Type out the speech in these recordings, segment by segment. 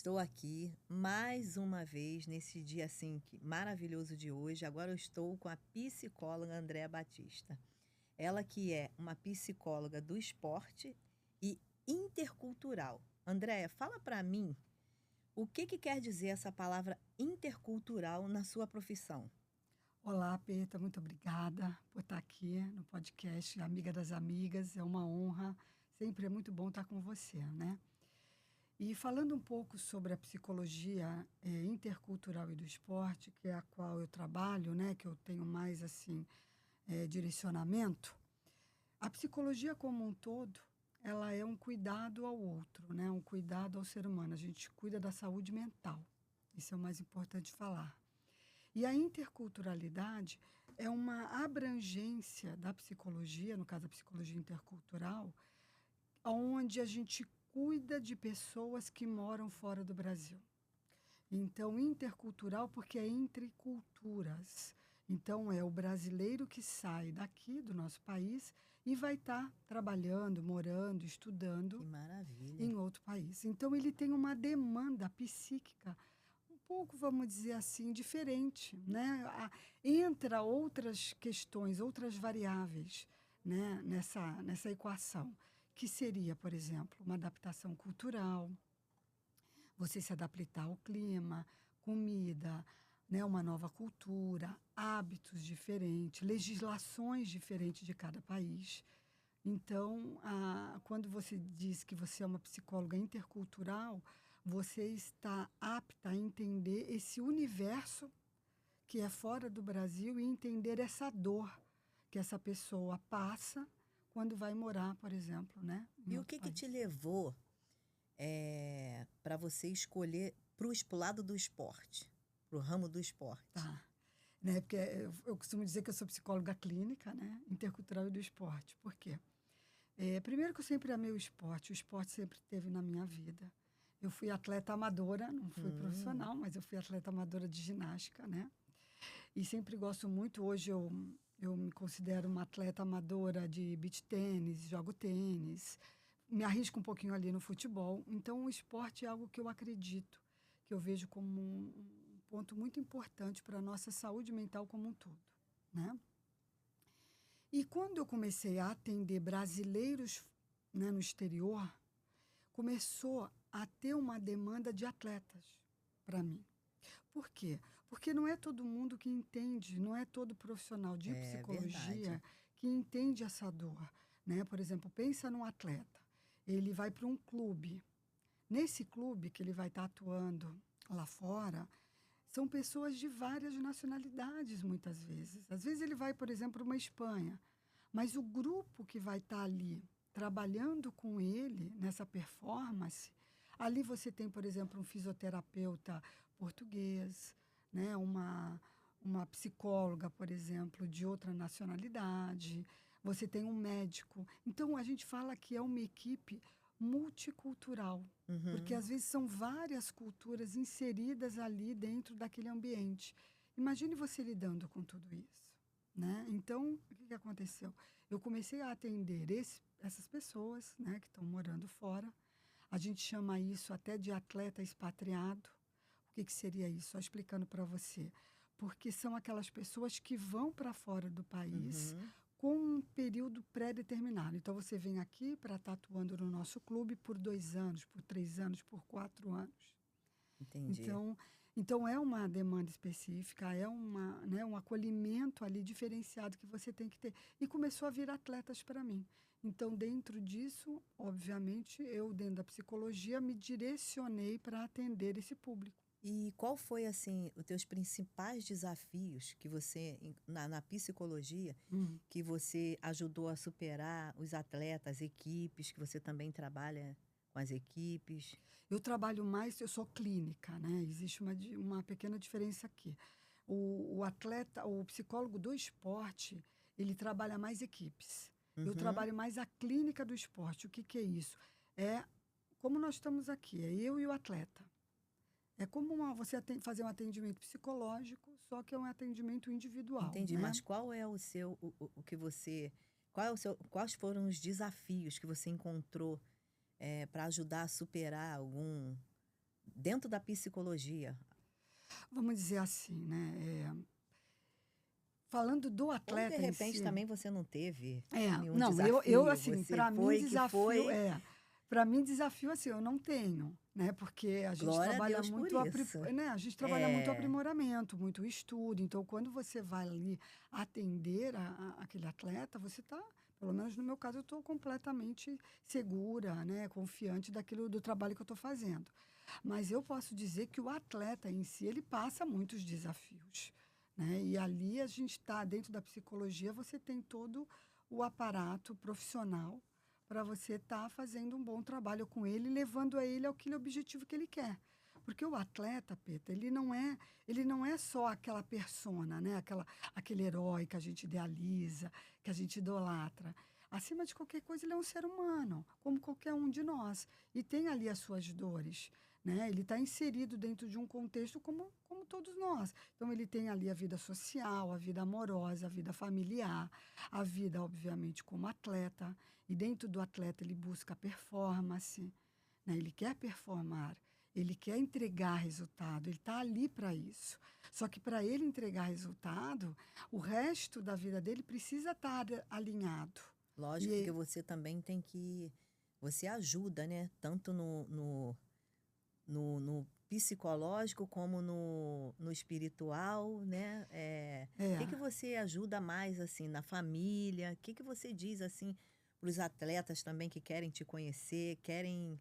Estou aqui mais uma vez nesse dia assim maravilhoso de hoje. Agora eu estou com a psicóloga Andréa Batista. Ela que é uma psicóloga do esporte e intercultural. Andréa, fala para mim o que quer dizer essa palavra intercultural na sua profissão? Olá, Peta, muito obrigada por estar aqui no podcast Amiga das Amigas. É uma honra, sempre é muito bom estar com você, né? E falando um pouco sobre a psicologia intercultural e do esporte, que é a qual eu trabalho, né, que eu tenho mais assim direcionamento, a psicologia como um todo, ela é um cuidado ao outro, né, um cuidado ao ser humano. A gente cuida da saúde mental. Isso é o mais importante falar. E a interculturalidade é uma abrangência da psicologia, no caso a psicologia intercultural, onde a gente cuida de pessoas que moram fora do Brasil. Então, intercultural porque é entre culturas. Então, é o brasileiro que sai daqui do nosso país e vai estar trabalhando, morando, estudando Que maravilha. em outro país. Então, ele tem uma demanda psíquica um pouco, vamos dizer assim, diferente, né? Entra outras questões, outras variáveis, né, nessa equação, que seria, por exemplo, uma adaptação cultural, você se adaptar ao clima, comida, né, uma nova cultura, hábitos diferentes, legislações diferentes de cada país. Então, quando você diz que você é uma psicóloga intercultural, você está apta a entender esse universo que é fora do Brasil e entender essa dor que essa pessoa passa quando vai morar, por exemplo, né, em E o outro que te país. levou para você escolher para o lado do esporte, para o ramo do esporte? Tá. Né, porque eu costumo dizer que eu sou psicóloga clínica, né, intercultural e do esporte. Por quê? Primeiro que eu sempre amei o esporte sempre esteve na minha vida. Eu fui atleta amadora, não fui profissional, mas eu fui atleta amadora de ginástica, né? E sempre gosto muito, hoje eu me considero uma atleta amadora de beach tênis, jogo tênis, me arrisco um pouquinho ali no futebol. Então, o esporte é algo que eu acredito, que eu vejo como um ponto muito importante para a nossa saúde mental como um todo, né? E quando eu comecei a atender brasileiros, né, no exterior, começou a ter uma demanda de atletas para mim. Por quê? Porque não é todo mundo que entende, não é todo profissional de É verdade. psicologia que entende essa dor, né? Por exemplo, pensa num atleta. Ele vai para um clube. Nesse clube que ele vai estar atuando lá fora, são pessoas de várias nacionalidades, muitas vezes. Às vezes ele vai, por exemplo, para uma Espanha, mas o grupo que vai estar ali trabalhando com ele nessa performance, ali você tem, por exemplo, um fisioterapeuta português, né? Uma psicóloga, por exemplo, de outra nacionalidade, você tem um médico. Então, a gente fala que é uma equipe multicultural, porque Uhum. às vezes são várias culturas inseridas ali dentro daquele ambiente. Imagine você lidando com tudo isso, né? Então, o que aconteceu? Eu comecei a atender essas pessoas, né, que estão morando fora. A gente chama isso até de atleta expatriado. O que seria isso? Só explicando para você. Porque são aquelas pessoas que vão para fora do país Uhum. com um período pré-determinado. Então, você vem aqui para estar atuando no nosso clube por 2 anos, por 3 anos, por 4 anos. Entendi. Então, então é uma demanda específica, é uma, né, um acolhimento ali diferenciado que você tem que ter. E começou a vir atletas para mim. Então, dentro disso, obviamente, eu, dentro da psicologia, me direcionei para atender esse público. E qual foi, assim, os teus principais desafios que você, na psicologia, Hum. que você ajudou a superar os atletas, equipes, que você também trabalha com as equipes? Eu trabalho mais, eu sou clínica, né? Existe uma pequena diferença aqui. O atleta, o psicólogo do esporte, ele trabalha mais equipes. Eu Uhum. trabalho mais a clínica do esporte. O que é isso? É como nós estamos aqui, é eu e o atleta. É como você fazer um atendimento psicológico, só que é um atendimento individual, Entendi, né? mas qual é o seu, o que você, qual é o seu, quais foram os desafios que você encontrou para ajudar a superar dentro da psicologia? Vamos dizer assim, né? Falando do Ou de atleta em repente si. também você não teve nenhum Não, eu desafio, assim, você para mim foi que desafio foi, para mim desafio assim, eu não tenho, né? Porque a gente glória a trabalha Deus por muito, isso. né? A gente trabalha muito É, aprimoramento, muito estudo. Então, quando você vai ali atender aquele atleta, você está, pelo menos no meu caso, eu estou completamente segura, né? Confiante do trabalho que eu estou fazendo. Mas eu posso dizer que o atleta em si, ele passa muitos desafios, né? E ali a gente está, dentro da psicologia, você tem todo o aparato profissional para você estar fazendo um bom trabalho com ele, levando a ele aquele objetivo que ele quer. Porque o atleta, Peta, ele não é só aquela persona, né? Aquele herói que a gente idealiza, que a gente idolatra. Acima de qualquer coisa, ele é um ser humano, como qualquer um de nós. E tem ali as suas dores, né? Ele está inserido dentro de um contexto como todos nós. Então, ele tem ali a vida social, a vida amorosa, a vida familiar, a vida, obviamente, como atleta. E dentro do atleta, ele busca performance, né? Ele quer performar, ele quer entregar resultado, ele está ali para isso. Só que para ele entregar resultado, o resto da vida dele precisa estar alinhado. lógico, porque E você também tem que, você ajuda, né? Tanto no psicológico como no espiritual, né? O que é, que você ajuda mais, assim, na família? O que que você diz, assim, para os atletas também que querem te conhecer, querem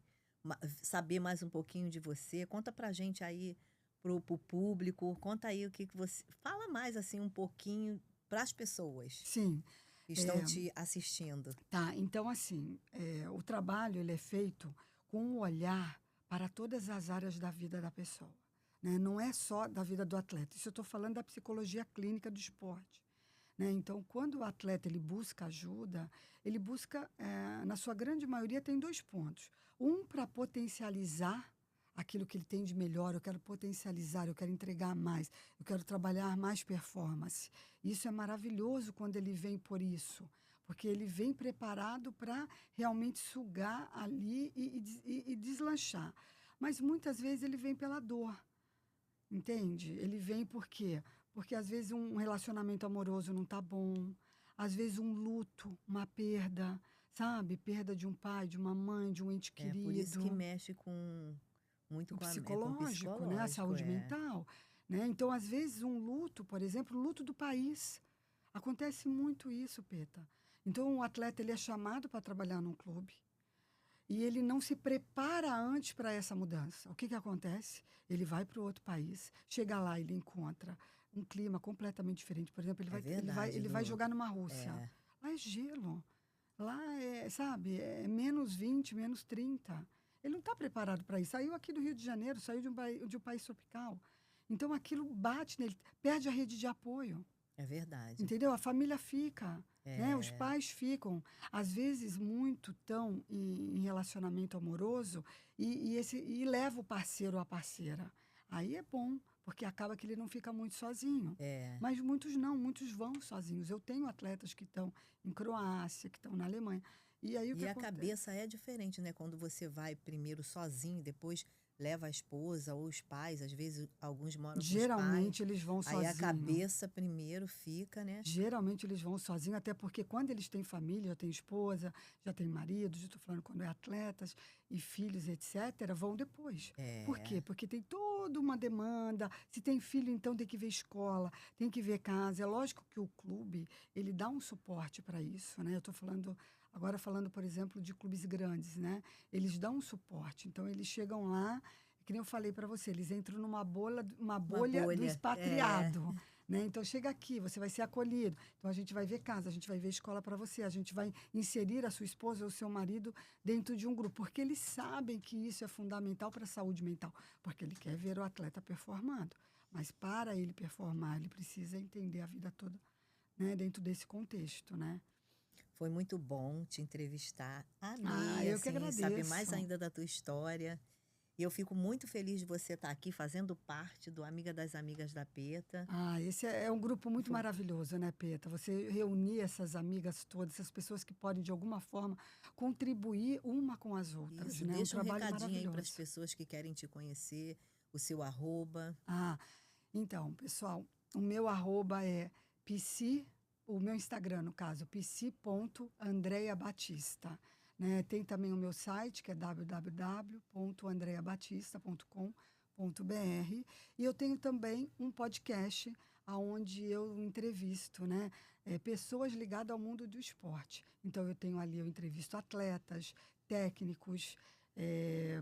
saber mais um pouquinho de você? Conta pra gente aí, pro público, conta aí o que que você... Fala mais, assim, um pouquinho para as pessoas sim, que estão é, te assistindo. tá. Então, assim, o trabalho ele é feito com um olhar para todas as áreas da vida da pessoa, né? Não é só da vida do atleta. Isso eu estou falando da psicologia clínica do esporte, né? Então, quando o atleta ele busca ajuda, ele busca, na sua grande maioria, tem dois pontos. Um, para potencializar aquilo que ele tem de melhor, eu quero potencializar, eu quero entregar mais, eu quero trabalhar mais performance. Isso é maravilhoso quando ele vem por isso, porque ele vem preparado para realmente sugar ali e deslanchar. Mas muitas vezes ele vem pela dor, entende? Ele vem por quê? Porque às vezes um relacionamento amoroso não está bom, às vezes um luto, uma perda, sabe? Perda de um pai, de uma mãe, de um ente É por isso que querido, mexe muito o com o psicológico, né? A psicológico, saúde é. mental, né? Então, às vezes, um luto, por exemplo, o luto do país. Acontece muito isso, Peta. Então, o atleta ele é chamado para trabalhar num clube e ele não se prepara antes para essa mudança. O que, que acontece? Ele vai para o outro país, chega lá, ele encontra um clima completamente diferente. Por exemplo, É verdade, ele vai jogar numa Rússia. é, Lá é gelo. Lá é, sabe, é -20, -30. Ele não está preparado para isso. Saiu aqui do Rio de Janeiro, saiu de um país tropical. Então aquilo bate nele, perde a rede de apoio. é verdade. Entendeu? A família fica, né? Os É, pais ficam, às vezes, muito tão em relacionamento amoroso e leva o parceiro ou a parceira. Aí é bom, porque acaba que ele não fica muito sozinho. é. Mas muitos não, muitos vão sozinhos. Eu tenho atletas que estão em Croácia, que estão na Alemanha. E aí o que E a acontece? cabeça é diferente, né? Quando você vai primeiro sozinho, depois leva a esposa ou os pais, às vezes alguns moram com os pais, Geralmente eles vão aí a sozinhos. cabeça primeiro fica, né? Geralmente eles vão sozinhos, até porque quando eles têm família, já têm esposa, já têm marido, já estou falando quando é atletas e filhos, etc., vão depois. Por É, quê? Porque tem toda uma demanda. Se tem filho, então tem que ver escola, tem que ver casa. É lógico que o clube, ele dá um suporte para isso, né? Eu estou falando, agora falando, por exemplo, de clubes grandes, né? Eles dão um suporte. Então eles chegam lá, que nem eu falei para você, eles entram uma uma bolha do bolha. É, expatriado. Né? Então, chega aqui, você vai ser acolhido. Então, a gente vai ver casa, a gente vai ver escola para você, a gente vai inserir a sua esposa ou o seu marido dentro de um grupo, porque eles sabem que isso é fundamental para a saúde mental, porque ele quer ver o atleta performando. Mas, para ele performar, ele precisa entender a vida toda, né? Dentro desse contexto, né? foi muito bom te entrevistar. Ah, Amei, eu que assim, saber mais agradeço. ainda da tua história. E eu fico muito feliz de você estar aqui fazendo parte do Amiga das Amigas da PETA. Ah, esse é um grupo muito maravilhoso, né, Peta? Você reunir essas amigas todas, essas pessoas que podem, de alguma forma, contribuir uma com as outras, Isso, né? Um deixa um trabalho recadinho aí para as maravilhoso. pessoas que querem te conhecer, o seu arroba. Ah, então, pessoal, o meu arroba é psi, o meu Instagram, no caso, psi.andreabatista. Né? Tem também o meu site, que é www.andreabatista.com.br. E eu tenho também um podcast onde eu entrevisto, né, pessoas ligadas ao mundo do esporte. Então, eu entrevisto atletas, técnicos,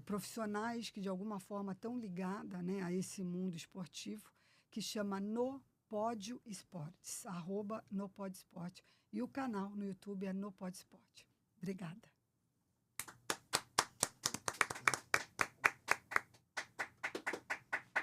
profissionais que de alguma forma estão ligadas, né, a esse mundo esportivo, que chama No Pódio Esportes, @No Pódio Esporte. E o canal no YouTube é No Pódio Esporte. Obrigada.